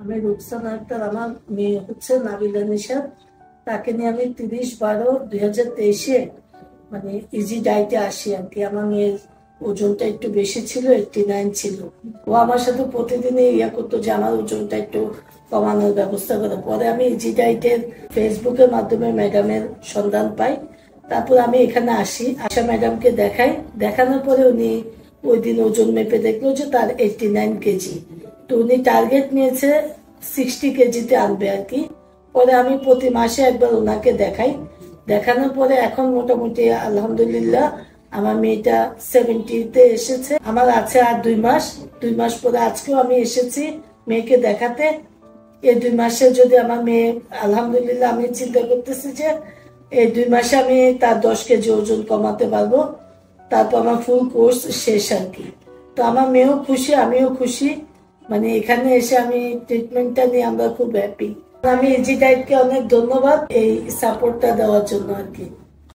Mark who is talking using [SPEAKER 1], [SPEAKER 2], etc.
[SPEAKER 1] আমি রুকসানা আক্তার, আমার মেয়ে হচ্ছে নাবিলা নিশাত। তাকে নিয়ে আমি 30/12/2023-এ মানে ইজি ডায়েটে আসি আর কি। আমার মেয়ের ওজনটা একটু বেশি ছিল, 89 ছিল। ও আমার সাথে প্রতিদিনই করতো যে আমার ওজনটা একটু কমানোর ব্যবস্থা করে। পরে আমি ইজি ডায়েটের ফেসবুকের মাধ্যমে ম্যাডামের সন্ধান পাই। তারপর আমি এখানে আসি, আশা ম্যাডামকে দেখাই। দেখানোর পরে উনি ওই দিন ওজন মেপে দেখলো যে তার 89 কেজি। তো উনি টার্গেট নিয়েছে 60 কেজিতে আনবে আর কি। পরে আমি প্রতি মাসে একবার ওনাকে দেখাই। দেখানোর পরে এখন মোটামুটি আলহামদুলিল্লাহ আমার মেয়েটা 70-তে এসেছে। আমার আছে আর 2 মাস। 2 মাস পরে আজকেও আমি এসেছি মেয়েকে দেখাতে। এই 2 মাসে যদি আমার মেয়ে আলহামদুলিল্লাহ, আমি চিন্তা করতেছি যে এই 2 মাসে আমি তার 10 কেজি ওজন কমাতে পারবো। তারপর আমার ফুল কোর্স শেষ আর কি। তো আমার মেয়েও খুশি, আমিও খুশি। মানে এখানে এসে আমি ট্রিটমেন্টটা নিয়ে আমরা খুব হ্যাপি। আমি ইজি ডায়েটকে অনেক ধন্যবাদ এই সাপোর্টটা দেওয়ার জন্য আর কি।